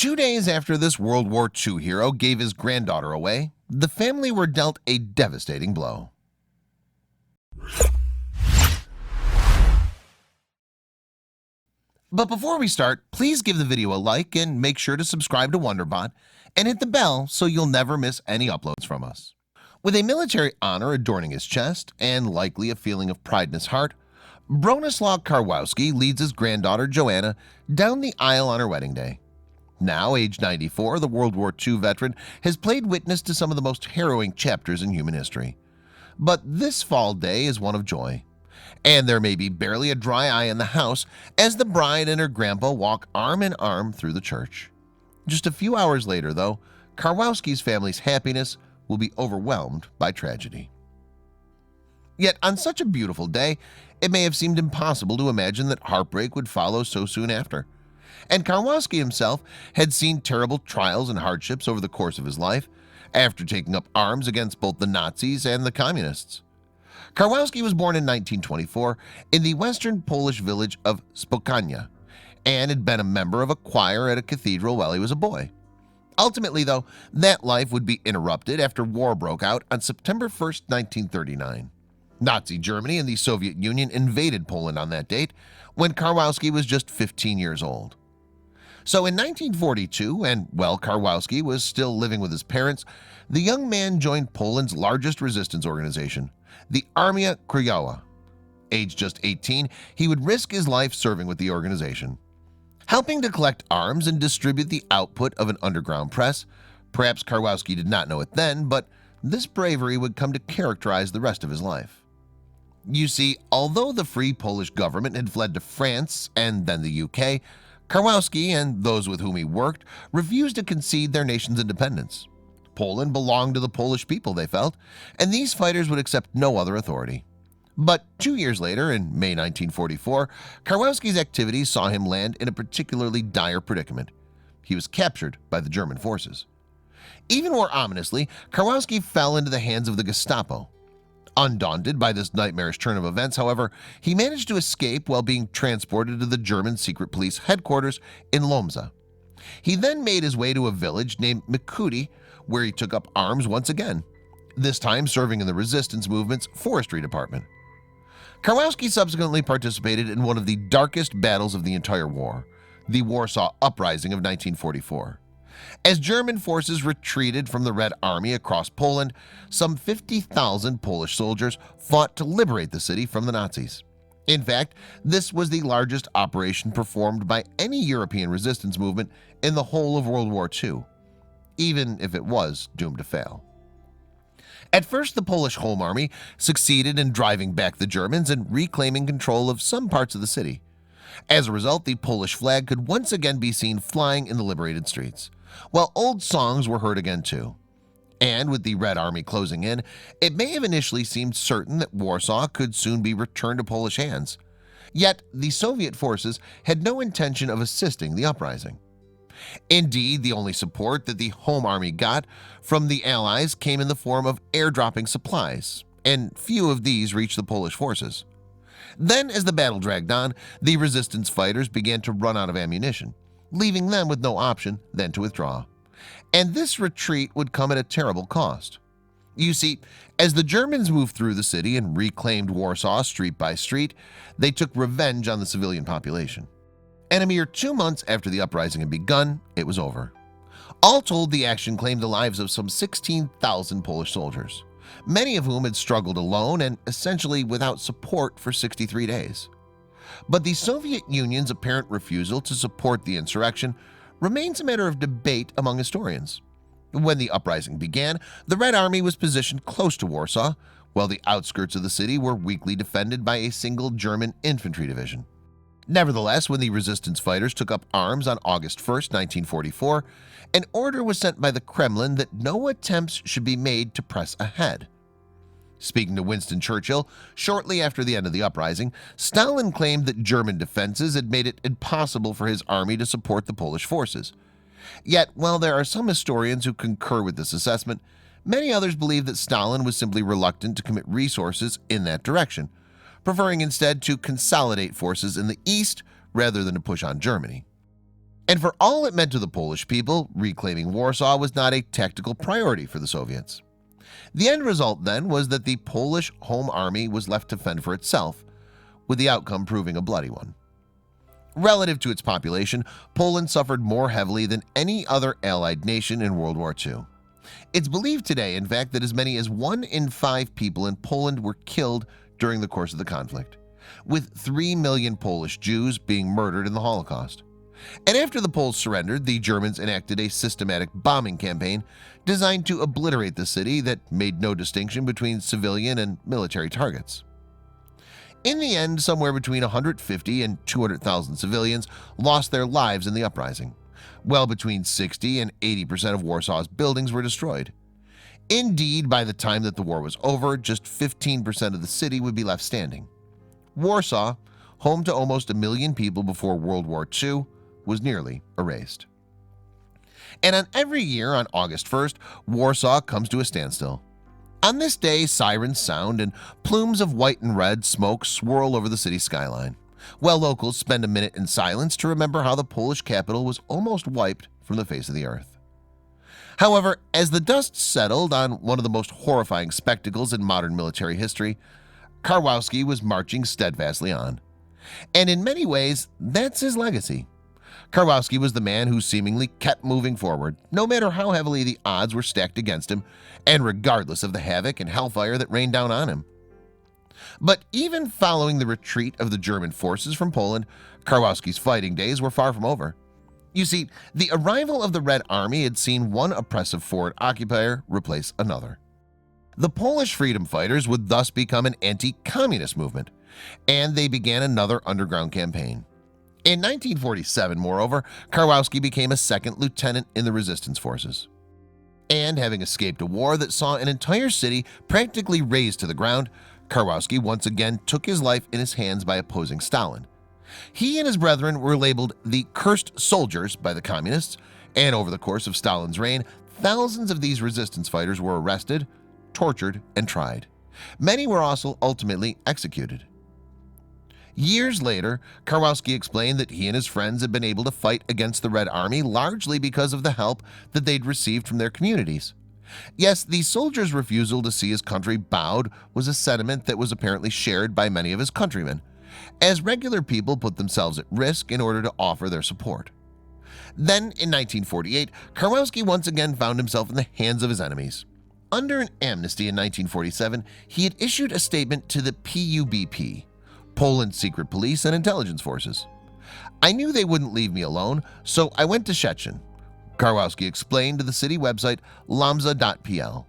2 days after this World War II hero gave his granddaughter away, the family were dealt a devastating blow. But before we start, please give the video a like and make sure to subscribe to WonderBot and hit the bell so you'll never miss any uploads from us. With a military honor adorning his chest and likely a feeling of pride in his heart, Bronisław Karwowski leads his granddaughter Joanna down the aisle on her wedding day. Now aged 94, the World War II veteran has played witness to some of the most harrowing chapters in human history. But this fall day is one of joy, and there may be barely a dry eye in the house as the bride and her grandpa walk arm in arm through the church. Just a few hours later, though, Karwowski's family's happiness will be overwhelmed by tragedy. Yet on such a beautiful day, it may have seemed impossible to imagine that heartbreak would follow so soon after. And Karwowski himself had seen terrible trials and hardships over the course of his life after taking up arms against both the Nazis and the Communists. Karwowski was born in 1924 in the western Polish village of Spokania and had been a member of a choir at a cathedral while he was a boy. Ultimately, though, that life would be interrupted after war broke out on September 1st, 1939. Nazi Germany and the Soviet Union invaded Poland on that date when Karwowski was just 15 years old. So in 1942, and while Karwowski was still living with his parents, the young man joined Poland's largest resistance organization, the Armia Krajowa. Aged just 18, he would risk his life serving with the organization, helping to collect arms and distribute the output of an underground press. Perhaps Karwowski did not know it then, but this bravery would come to characterize the rest of his life. You see, although the Free Polish government had fled to France and then the UK, Karwowski and those with whom he worked refused to concede their nation's independence. Poland belonged to the Polish people, they felt, and these fighters would accept no other authority. But 2 years later, in May 1944, Karwowski's activities saw him land in a particularly dire predicament. He was captured by the German forces. Even more ominously, Karwowski fell into the hands of the Gestapo. Undaunted by this nightmarish turn of events, however, he managed to escape while being transported to the German secret police headquarters in Lomza. He then made his way to a village named Mikuti, where he took up arms once again, this time serving in the resistance movement's forestry department. Karwowski subsequently participated in one of the darkest battles of the entire war, the Warsaw Uprising of 1944. As German forces retreated from the Red Army across Poland, some 50,000 Polish soldiers fought to liberate the city from the Nazis. In fact, this was the largest operation performed by any European resistance movement in the whole of World War II, even if it was doomed to fail. At first, the Polish Home Army succeeded in driving back the Germans and reclaiming control of some parts of the city. As a result, the Polish flag could once again be seen flying in the liberated streets, while old songs were heard again too. And with the Red Army closing in, it may have initially seemed certain that Warsaw could soon be returned to Polish hands. Yet the Soviet forces had no intention of assisting the uprising. Indeed, the only support that the Home Army got from the Allies came in the form of airdropping supplies, and few of these reached the Polish forces. Then, as the battle dragged on, the resistance fighters began to run out of ammunition, leaving them with no option than to withdraw. And this retreat would come at a terrible cost. You see, as the Germans moved through the city and reclaimed Warsaw street by street, they took revenge on the civilian population. And a mere 2 months after the uprising had begun, it was over. All told, the action claimed the lives of some 16,000 Polish soldiers, many of whom had struggled alone and essentially without support for 63 days. But the Soviet Union's apparent refusal to support the insurrection remains a matter of debate among historians. When the uprising began, the Red Army was positioned close to Warsaw, while the outskirts of the city were weakly defended by a single German infantry division. Nevertheless, when the resistance fighters took up arms on August 1st, 1944, an order was sent by the Kremlin that no attempts should be made to press ahead. Speaking to Winston Churchill shortly after the end of the uprising, Stalin claimed that German defenses had made it impossible for his army to support the Polish forces. Yet, while there are some historians who concur with this assessment, many others believe that Stalin was simply reluctant to commit resources in that direction, preferring instead to consolidate forces in the east rather than to push on Germany. And for all it meant to the Polish people, reclaiming Warsaw was not a tactical priority for the Soviets. The end result then was that the Polish Home Army was left to fend for itself, with the outcome proving a bloody one. Relative to its population, Poland suffered more heavily than any other Allied nation in World War II. It's believed today, in fact, that as many as 1 in 5 people in Poland were killed during the course of the conflict, with 3 million Polish Jews being murdered in the Holocaust. And after the Poles surrendered, the Germans enacted a systematic bombing campaign designed to obliterate the city that made no distinction between civilian and military targets. In the end, somewhere between 150 and 200,000 civilians lost their lives in the uprising, while between 60 and 80% of Warsaw's buildings were destroyed. Indeed, by the time that the war was over, just 15% of the city would be left standing. Warsaw, home to almost 1 million people before World War II, was nearly erased. And on every year on August 1st, Warsaw comes to a standstill. On this day, sirens sound and plumes of white and red smoke swirl over the city skyline, while locals spend a minute in silence to remember how the Polish capital was almost wiped from the face of the earth. However, as the dust settled on one of the most horrifying spectacles in modern military history, Karwowski was marching steadfastly on. And in many ways, that's his legacy. Karwowski was the man who seemingly kept moving forward, no matter how heavily the odds were stacked against him, and regardless of the havoc and hellfire that rained down on him. But even following the retreat of the German forces from Poland, Karwowski's fighting days were far from over. You see, the arrival of the Red Army had seen one oppressive foreign occupier replace another. The Polish freedom fighters would thus become an anti-communist movement, and they began another underground campaign. In 1947, moreover, Karwowski became a second lieutenant in the resistance forces. And having escaped a war that saw an entire city practically razed to the ground, Karwowski once again took his life in his hands by opposing Stalin. He and his brethren were labeled the cursed soldiers by the communists, and over the course of Stalin's reign, thousands of these resistance fighters were arrested, tortured, and tried. Many were also ultimately executed. Years later, Karwowski explained that he and his friends had been able to fight against the Red Army largely because of the help that they'd received from their communities. Yes, the soldiers' refusal to see his country bowed was a sentiment that was apparently shared by many of his countrymen, as regular people put themselves at risk in order to offer their support. Then, in 1948, Karwowski once again found himself in the hands of his enemies. Under an amnesty in 1947, he had issued a statement to the PUBP, Poland's secret police and intelligence forces. I knew they wouldn't leave me alone, so I went to Szczecin, Karwowski explained to the city website lambza.pl.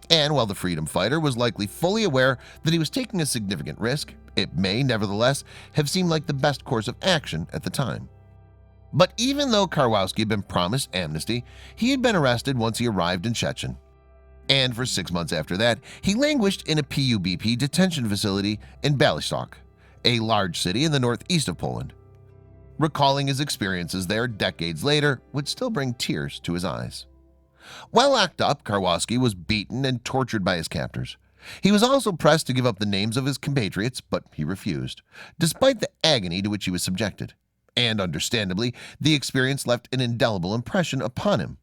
And while the freedom fighter was likely fully aware that he was taking a significant risk, it may nevertheless have seemed like the best course of action at the time. But even though Karwowski had been promised amnesty, he had been arrested once he arrived in Szczecin. And for 6 months after that, he languished in a PUBP detention facility in Białystok, a large city in the northeast of Poland. Recalling his experiences there decades later would still bring tears to his eyes. While locked up, Karwowski was beaten and tortured by his captors. He was also pressed to give up the names of his compatriots, but he refused, despite the agony to which he was subjected. And understandably, the experience left an indelible impression upon him.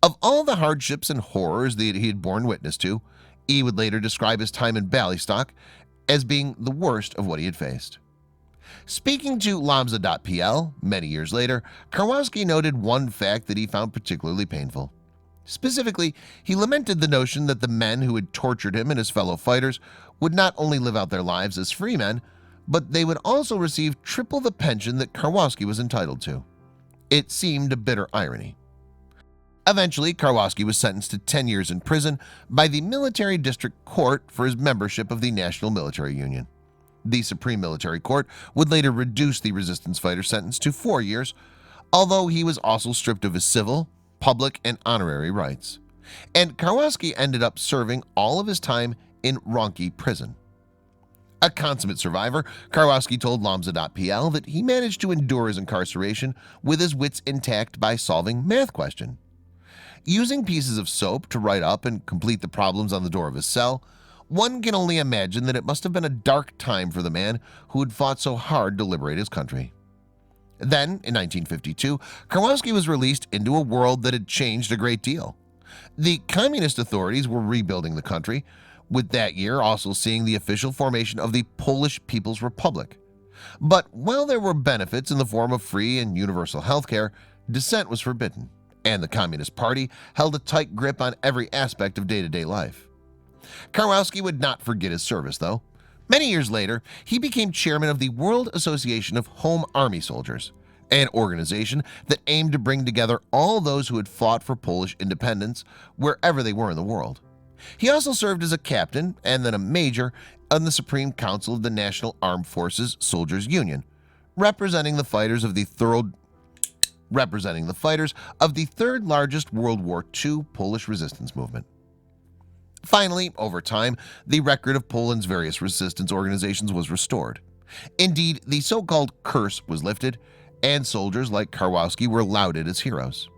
Of all the hardships and horrors that he had borne witness to, he would later describe his time in Białystok as being the worst of what he had faced. Speaking to lambza.pl many years later, Karwowski noted one fact that he found particularly painful. Specifically, he lamented the notion that the men who had tortured him and his fellow fighters would not only live out their lives as free men, but they would also receive triple the pension that Karwowski was entitled to. It seemed a bitter irony. Eventually, Karwowski was sentenced to 10 years in prison by the Military District Court for his membership of the National Military Union. The Supreme Military Court would later reduce the resistance fighter sentence to 4 years, although he was also stripped of his civil, public, and honorary rights. And Karwowski ended up serving all of his time in Ronki prison. A consummate survivor, Karwowski told lambza.pl that he managed to endure his incarceration with his wits intact by solving math questions. Using pieces of soap to write up and complete the problems on the door of his cell, one can only imagine that it must have been a dark time for the man who had fought so hard to liberate his country. Then, in 1952, Karwowski was released into a world that had changed a great deal. The communist authorities were rebuilding the country, with that year also seeing the official formation of the Polish People's Republic. But while there were benefits in the form of free and universal health care, dissent was forbidden, and the Communist Party held a tight grip on every aspect of day-to-day life. Karwowski would not forget his service, though. Many years later, he became chairman of the World Association of Home Army Soldiers, an organization that aimed to bring together all those who had fought for Polish independence wherever they were in the world. He also served as a captain and then a major on the Supreme Council of the National Armed Forces Soldiers Union, representing the fighters of the third largest World War II Polish resistance movement. Finally, over time, the record of Poland's various resistance organizations was restored. Indeed, the so-called curse was lifted, and soldiers like Karwowski were lauded as heroes.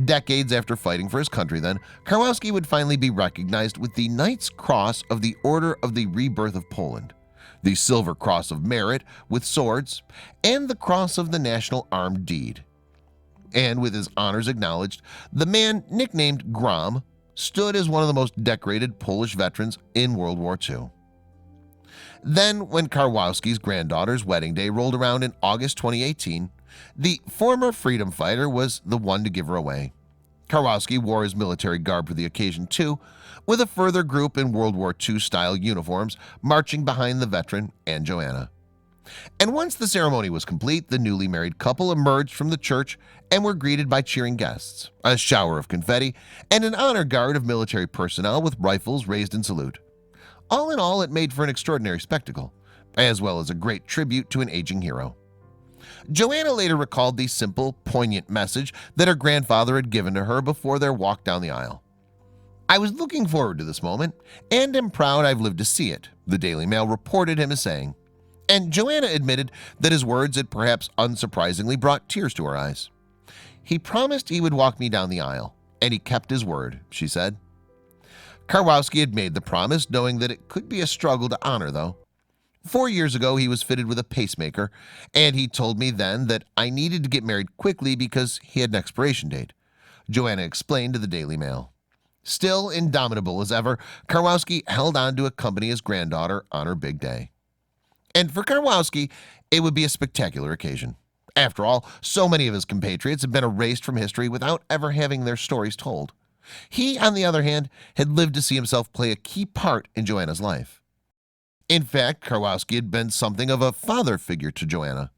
Decades after fighting for his country, then, Karwowski would finally be recognized with the Knight's Cross of the Order of the Rebirth of Poland, the Silver Cross of Merit with swords, and the Cross of the National Armed Deed. And with his honors acknowledged, the man nicknamed Grom stood as one of the most decorated Polish veterans in World War II. Then, when Karwowski's granddaughter's wedding day rolled around in August 2018, the former freedom fighter was the one to give her away. Karwowski wore his military garb for the occasion too, with a further group in World War II-style uniforms marching behind the veteran and Joanna. And once the ceremony was complete, the newly married couple emerged from the church and were greeted by cheering guests, a shower of confetti, and an honor guard of military personnel with rifles raised in salute. All in all, it made for an extraordinary spectacle, as well as a great tribute to an aging hero. Joanna later recalled the simple, poignant message that her grandfather had given to her before their walk down the aisle. "I was looking forward to this moment, and am proud I've lived to see it," the Daily Mail reported him as saying. And Joanna admitted that his words had perhaps unsurprisingly brought tears to her eyes. "He promised he would walk me down the aisle, and he kept his word," she said. Karwowski had made the promise, knowing that it could be a struggle to honor, though. 4 years ago, he was fitted with a pacemaker, and he told me then that I needed to get married quickly because he had an expiration date, Joanna explained to the Daily Mail. Still indomitable as ever, Karwowski held on to accompany his granddaughter on her big day. And for Karwowski, it would be a spectacular occasion. After all, so many of his compatriots have been erased from history without ever having their stories told. He, on the other hand, had lived to see himself play a key part in Joanna's life. In fact, Karwowski had been something of a father figure to Joanna.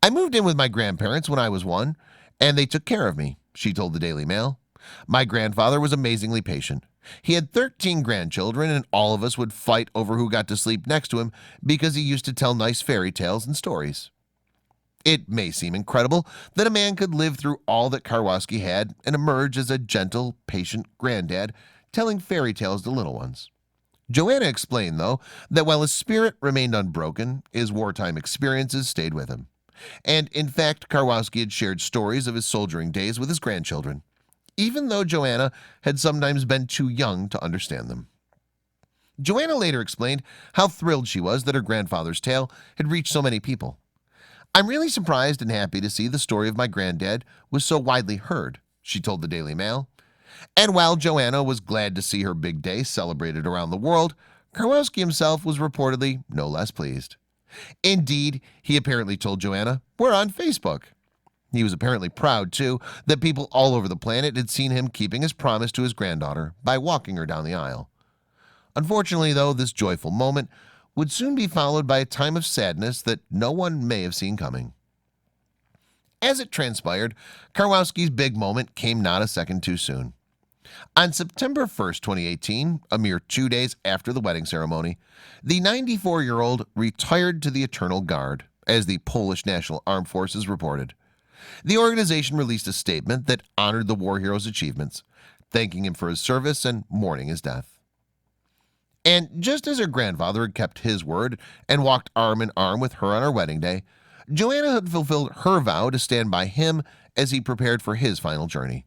"I moved in with my grandparents when I was 1, and they took care of me," she told the Daily Mail. "My grandfather was amazingly patient. He had 13 grandchildren, and all of us would fight over who got to sleep next to him because he used to tell nice fairy tales and stories." It may seem incredible that a man could live through all that Karwowski had and emerge as a gentle, patient granddad telling fairy tales to little ones. Joanna explained, though, that while his spirit remained unbroken, his wartime experiences stayed with him. And in fact, Karwowski had shared stories of his soldiering days with his grandchildren, even though Joanna had sometimes been too young to understand them. Joanna later explained how thrilled she was that her grandfather's tale had reached so many people. "I'm really surprised and happy to see the story of my granddad was so widely heard," she told the Daily Mail. And while Joanna was glad to see her big day celebrated around the world, Karwowski himself was reportedly no less pleased. Indeed, he apparently told Joanna, "We're on Facebook." He was apparently proud, too, that people all over the planet had seen him keeping his promise to his granddaughter by walking her down the aisle. Unfortunately, though, this joyful moment would soon be followed by a time of sadness that no one may have seen coming. As it transpired, Karwowski's big moment came not a second too soon. On September 1st, 2018, a mere 2 days after the wedding ceremony, the 94-year-old retired to the Eternal Guard, as the Polish National Armed Forces reported. The organization released a statement that honored the war hero's achievements, thanking him for his service and mourning his death. And just as her grandfather had kept his word and walked arm in arm with her on her wedding day, Joanna had fulfilled her vow to stand by him as he prepared for his final journey.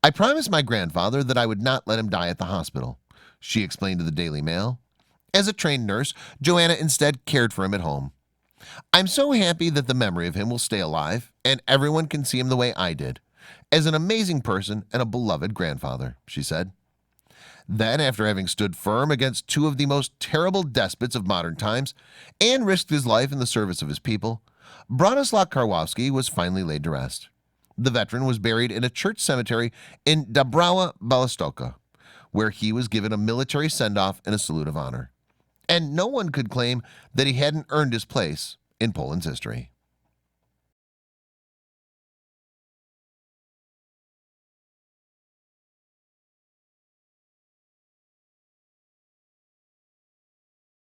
"I promised my grandfather that I would not let him die at the hospital," she explained to the Daily Mail. As a trained nurse, Joanna instead cared for him at home. I'm so happy that the memory of him will stay alive and everyone can see him the way I did, as an amazing person and a beloved grandfather," she said. Then, after having stood firm against two of the most terrible despots of modern times and risked his life in the service of his people, Bronisław Karwowski was finally laid to rest. The veteran was buried in a church cemetery in WWII, where he was given a military send-off and a salute of honor. And no one could claim that he hadn't earned his place in Poland's history.